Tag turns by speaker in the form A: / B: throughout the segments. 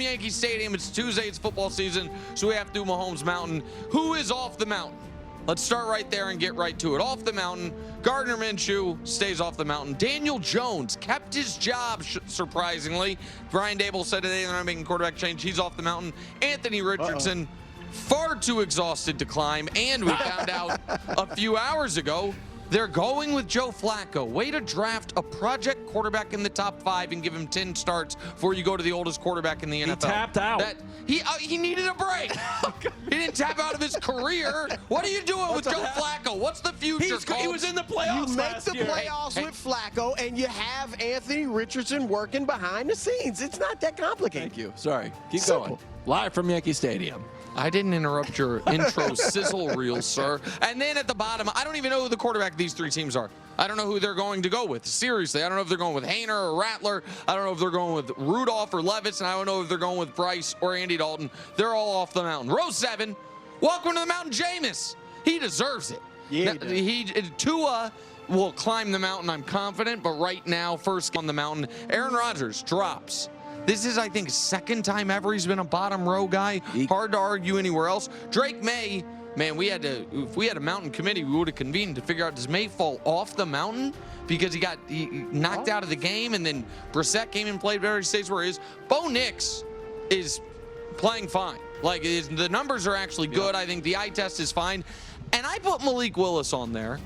A: Yankee Stadium. It's Tuesday. It's football season, so we have to do Mahomes Mountain. Who is off the mountain? Let's start right there and get right to it. Off the mountain, Gardner Minshew stays off the mountain. Daniel Jones kept his job, surprisingly. Brian Dable said today they're not making quarterback change. He's off the mountain. Anthony Richardson, far too exhausted to climb. And we found out a few hours ago, they're going with Joe Flacco. Way to draft a project quarterback in the top 5 and give him 10 starts before you go to the oldest quarterback in the NFL. He
B: tapped out.
A: He needed a break. He didn't tap out of his career. What are you doing with Joe Flacco? What's the future?
B: He was in the playoffs.
C: You make the playoffs with Flacco, and you have Anthony Richardson working behind the scenes. It's not that complicated.
B: Thank you. Sorry. Keep
C: Simple.
B: going. Live from Yankee Stadium.
A: I didn't interrupt your intro sizzle reel, sir. And then at the bottom, I don't even know who the quarterback of these 3 teams are. I don't know who they're going to go with. Seriously, I don't know if they're going with Hainer or Rattler. I don't know if they're going with Rudolph or Levis, and I don't know if they're going with Bryce or Andy Dalton. They're all off the mountain. Row 7, welcome to the mountain, Jameis. He deserves it.
C: Yeah,
A: Tua will climb the mountain, I'm confident, but right now, first on the mountain, Aaron Rodgers drops. This is, I think, second time ever he's been a bottom row guy. Hard to argue anywhere else. Drake May, man, if we had a mountain committee, we would have convened to figure out, does May fall off the mountain because he got knocked out of the game, and then Brissett came and played better, he stays where he is. Bo Nix is playing fine. Like, the numbers are actually good. I think the eye test is fine. And I put Malik Willis on there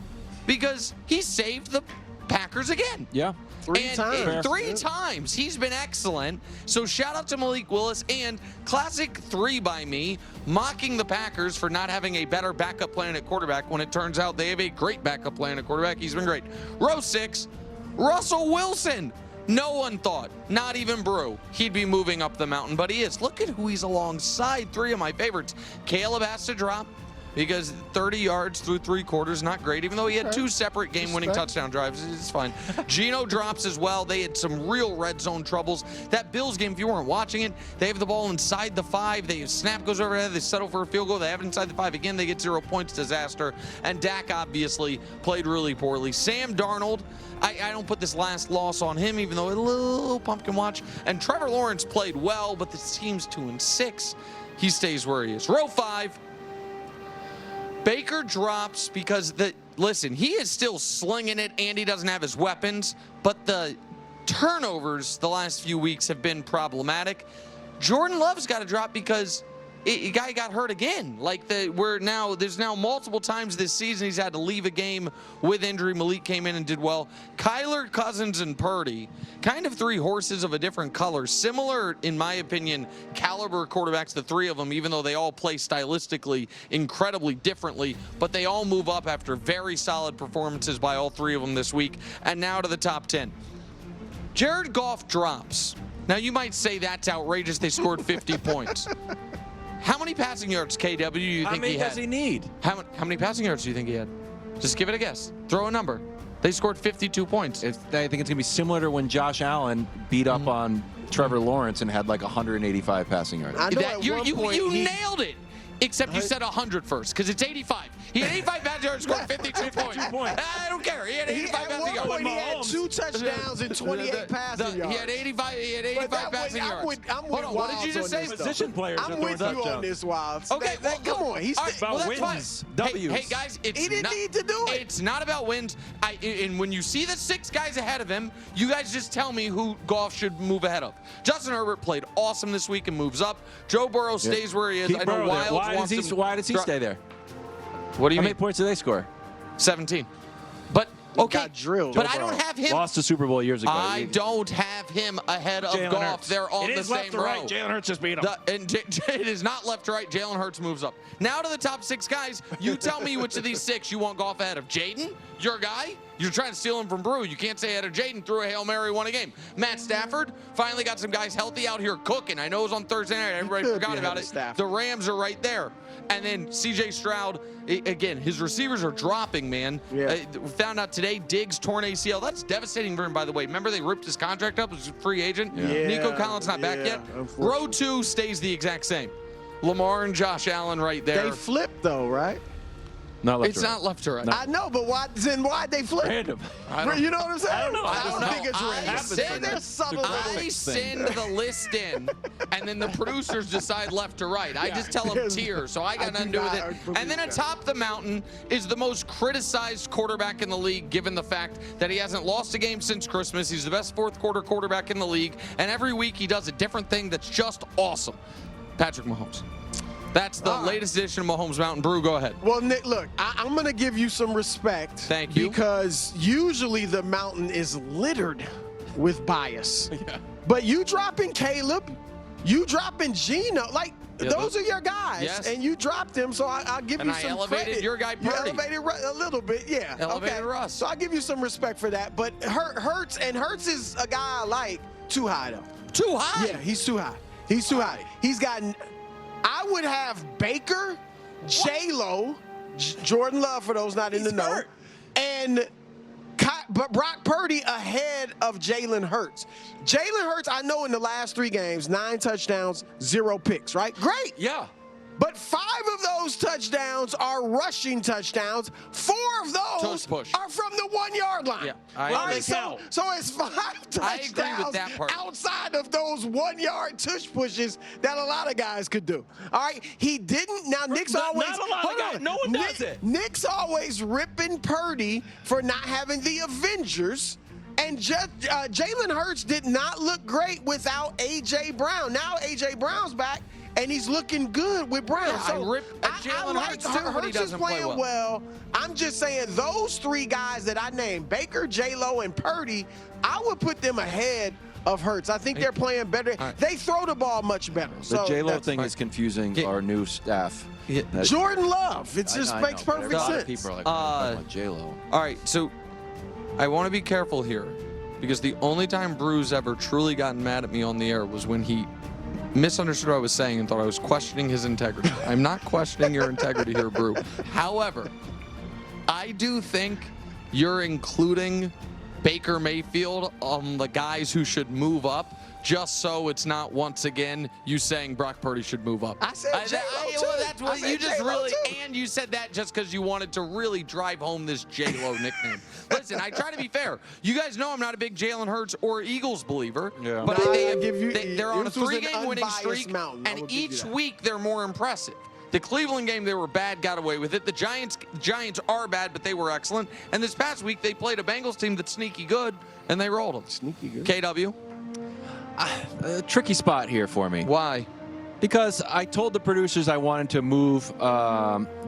A: because he saved the Packers again.
B: Yeah.
C: 3 times.
A: 3 times. He's been excellent. So shout out to Malik Willis, and classic 3 by me, mocking the Packers for not having a better backup plan at quarterback when it turns out they have a great backup plan at quarterback. He's been great. Row 6, Russell Wilson. No one thought, not even Brew, he'd be moving up the mountain, but he is. Look at who he's alongside. 3 of my favorites. Caleb has to drop, because 30 yards through 3 quarters, not great, even though he had 2 separate game-winning touchdown drives. It's fine. Geno drops as well. They had some real red zone troubles. That Bills game, if you weren't watching it, they have the ball inside the 5. Snap goes overhead. They settle for a field goal. They have it inside the 5. Again, they get 0 points. Disaster. And Dak obviously played really poorly. Sam Darnold, I don't put this last loss on him, even though a little pumpkin watch. And Trevor Lawrence played well, but the team's 2-6. He stays where he is. Row 5. Baker drops because listen, he is still slinging it and he doesn't have his weapons, but the turnovers the last few weeks have been problematic. Jordan Love's got to drop because a guy got hurt again. Like there's now multiple times this season he's had to leave a game with injury. Malik came in and did well. Kyler, Cousins, and Purdy, kind of 3 horses of a different color. Similar, in my opinion, caliber quarterbacks, the 3 of them, even though they all play stylistically incredibly differently, but they all move up after very solid performances by all 3 of them this week. And now to the top 10. Jared Goff drops. Now you might say that's outrageous. They scored 50 points. How many passing yards, KW, do you think he had?
B: How many does he need?
A: How many passing yards do you think he had? Just give it a guess. Throw a number. They scored 52 points.
B: I think it's going to be similar to when Josh Allen beat up on Trevor Lawrence and had like 1185 passing yards.
A: You nailed it. Except you said 100 first, because it's 85. He had 85 passing yards, scored 52 points. I don't care. He had 85 passing yards.
C: He had 2 touchdowns and 28 passing yards.
A: He had 85 passing yards.
C: I'm with
A: Hold on, what did you just say?
B: Position players
C: I'm with you on this, Wilds.
A: Okay,
C: come on. He's
B: about wins, W's.
A: Hey, guys,
C: he didn't need to do it.
A: It's not about wins. And when you see the 6 guys ahead of him, you guys just tell me who Goff should move ahead of. Justin Herbert played awesome this week and moves up. Joe Burrow stays where he is. I know
B: Why does he stay there?
A: What do you mean?
B: How many points do they score?
A: 17. But
C: got drilled.
A: But I don't have him.
B: Lost the Super Bowl years ago.
A: I don't have him ahead of Goff. They're on the same row.
B: Right. Jalen Hurts just beat him.
A: It is not left to right. Jalen Hurts moves up. Now to the top 6 guys. You tell me which of these 6 you want Goff ahead of. Jaden, your guy? You're trying to steal him from Brew. You can't say ahead of Jaden. Threw a Hail Mary, won a game. Matt Stafford finally got some guys healthy out here cooking. I know it was on Thursday night. Everybody forgot about it. The Rams are right there. And then C.J. Stroud, again, his receivers are dropping, man.
C: Yeah.
A: We found out today Diggs torn ACL. That's devastating for him, by the way. Remember they ripped his contract up as a free agent?
C: Yeah.
A: Nico Collins not back yet. Row 2 stays the exact same. Lamar and Josh Allen right there.
C: They flipped, though, right?
B: Not left
A: It's
B: to right.
A: not left to right.
B: No.
C: I know, but why'd they flip?
B: Random.
C: You know what I'm saying?
B: I don't know.
C: I don't
A: know.
C: think it's
A: I
C: random.
A: send-
C: They're subtle.
A: I send the list in, and then the producers decide left to right. I just tell them
C: Yes.
A: tier, so I got
C: I
A: nothing
C: do
A: to do with
C: not
A: it.
C: believe
A: And then
C: that.
A: atop the mountain is the most criticized quarterback in the league, given the fact that he hasn't lost a game since Christmas. He's the best fourth quarter quarterback in the league, and every week he does a different thing that's just awesome. Patrick Mahomes. That's the latest edition of Mahomes Mountain Brew. Go ahead.
C: Well, Nick, look, I'm going to give you some respect.
A: Thank you.
C: Because usually the mountain is littered with bias. But you dropping Caleb, you dropping Gino, like,
A: Yeah,
C: those are your guys.
A: Yes.
C: And you dropped them, so I'll give
A: And
C: you
A: I
C: some
A: elevated
C: credit.
A: your guy
C: You
A: Purdy.
C: elevated a little bit, yeah.
A: Elevated
C: okay.
A: Russ.
C: So I'll give you some respect for that. But Hurts is a guy I like. Too high, though.
A: Too high.
C: Yeah, he's too high. He's too high. He's gotten. I would have Baker, J-Lo, Jordan Love for those not in the know,
B: hurt.
C: and Brock Purdy ahead of Jalen Hurts. Jalen Hurts, I know in the last 3 games, 9 touchdowns, 0 picks, right? Great.
B: Yeah.
C: But 5 of those touchdowns are rushing touchdowns. 4 of those
A: Tush push.
C: are from the 1-yard line.
A: Yeah,
C: All
A: they
C: right,
A: count.
C: so it's 5 touchdowns
A: I agree with that part.
C: outside of those 1-yard tush pushes that a lot of guys could do. All right, he didn't. Now Nick's
B: Not
C: always
B: a lot of
C: hold
B: guys.
C: on.
B: No one does it.
C: Nick's always ripping Purdy for not having the Avengers. And Jalen Hurts did not look great without A.J. Brown. Now A.J. Brown's back, and he's looking good with Brown.
A: Yeah,
C: so
A: I rip Jalen Hurts too, but he
C: Hurts is
A: doesn't play
C: playing well. I'm just saying those 3 guys that I named, Baker, J-Lo, and Purdy, I would put them ahead of Hurts. I think they're playing better.
A: Right.
C: They throw the ball much better.
B: The
C: So
B: J-Lo
C: that's-
B: thing is confusing
A: Yeah.
B: our new staff.
A: Yeah.
B: That-
C: Jordan Love. It
B: I
C: just
B: know,
C: makes
B: but
C: perfect
B: a lot of
C: sense.
B: people are like, oh, J-Lo.
A: All right, so I want to be careful here because the only time Bruce ever truly gotten mad at me on the air was when he misunderstood what I was saying and thought I was questioning his integrity. I'm not questioning your integrity here, Brew. However, I do think you're including Baker Mayfield on the guys who should move up, just so it's not once again you saying Brock Purdy should move up.
C: I said J-Lo, too.
A: well, that's
C: I
A: what
C: said
A: you just
C: J-Lo,
A: really,
C: too.
A: and you said that just because you wanted to really drive home this J-Lo nickname. Listen, I try to be fair. You guys know I'm not a big Jalen Hurts or Eagles believer,
B: Yeah.
A: but
C: No,
A: they
C: I
A: have,
C: give you-
A: they're on a
C: this was an
A: 3-game winning
C: unbiased
A: streak,
C: mountain. I
A: and
C: will give you
A: each
C: that.
A: week they're more impressive. The Cleveland game, they were bad, got away with it. The Giants are bad, but they were excellent. And this past week, they played a Bengals team that's sneaky good, and they rolled them.
C: Sneaky good.
A: KW,
B: A tricky spot here for me.
A: why?
B: Because I told the producers I wanted to move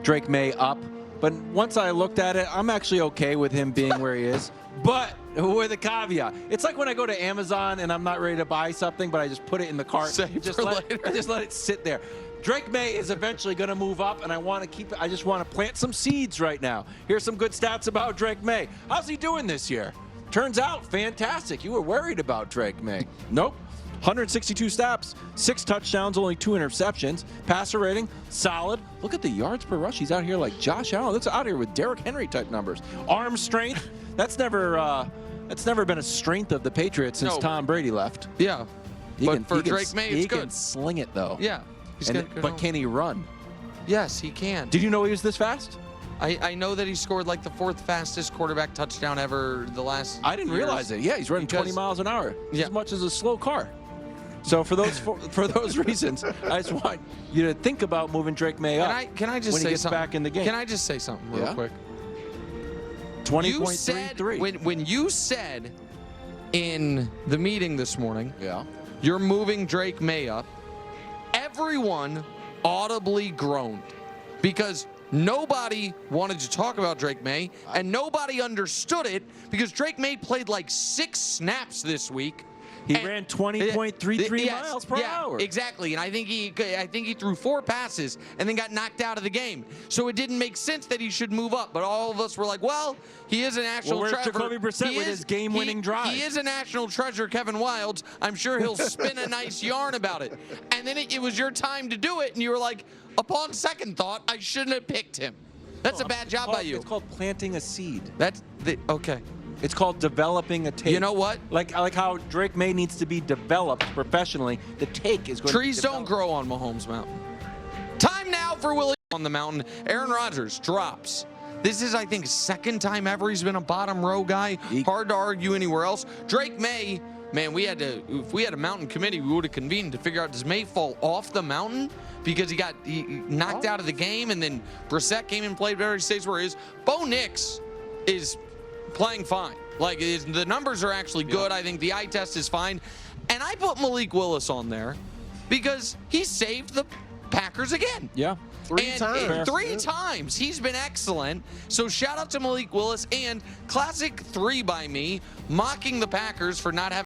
B: Drake May up, but once I looked at it, I'm actually okay with him being where he is. But with a caveat, it's like when I go to Amazon and I'm not ready to buy something, but I just put it in the cart.
A: Save
B: just
A: for
B: let,
A: later.
B: I just let it sit there. Drake May is eventually going to move up, and I want to keep it. I just want to plant some seeds right now. Here's some good stats about Drake May. How's he doing this year? Turns out, fantastic. You were worried about Drake May. Nope. 162 snaps, 6 touchdowns, only 2 interceptions. Passer rating, solid. Look at the yards per rush. He's out here like Josh Allen. That's out here with Derrick Henry type numbers. Arm strength, that's never been a strength of the Patriots since
A: No.
B: Tom Brady left.
A: Yeah. But for Drake May, it's
B: he
A: good.
B: can sling it though.
A: Yeah. He's
B: And-
A: got good
B: but
A: arm.
B: can he run?
A: Yes, he can.
B: Did you know he was this fast?
A: I know that he scored like the 4th fastest quarterback touchdown ever the last
B: I didn't realize it. Yeah, he's running 20
A: Because-
B: miles an hour,
A: Yeah.
B: as much as a slow car. So for those reasons, I just want you to think about moving Drake May up.
A: Can I just
B: when
A: say
B: he gets
A: something?
B: back in the game?
A: Can I just say something real
B: Yeah.
A: quick?
B: 20.33.
A: When you said in the meeting this morning,
B: Yeah.
A: you're moving Drake May up, everyone audibly groaned because nobody wanted to talk about Drake May and nobody understood it because Drake May played like 6 snaps this week.
B: He
A: And-
B: ran 20.33
A: Yes,
B: miles per
A: yeah,
B: hour.
A: Exactly, and I think he threw 4 passes and then got knocked out of the game. So it didn't make sense that he should move up. But all of us were like, well, he is a national
B: Well, where's
A: treasure.
B: Jacoby Brissett
A: He
B: with
A: is-
B: his game-winning drive?
A: He is a national treasure, Kevin Wildes. I'm sure he'll spin a nice yarn about it. And then it was your time to do it, and you were like, upon second thought, I shouldn't have picked him. That's a bad job by you.
B: It's called planting a seed.
A: Okay.
B: It's called developing a take.
A: You know what?
B: Like how Drake May needs to be developed professionally. The take is going
A: Trees
B: to be
A: don't grow on Mahomes Mountain. Time now for Willie on the mountain. Aaron Rodgers drops This is, I think, second time ever he's been a bottom row guy.
B: He-
A: Hard to argue anywhere else. Drake May, man, if we had a mountain committee, we would have convened to figure out, does May fall off the mountain because he got knocked out of the game, and then Brissett came and played better, he stays where he is. Bo Nix is playing fine. Like, the numbers are actually good. I think the eye test is fine. And I put Malik Willis on there because he saved the Packers again.
B: Yeah.
C: Three times.
A: Three times. He's been excellent. So shout out to Malik Willis, and classic 3 by me, mocking the Packers for not having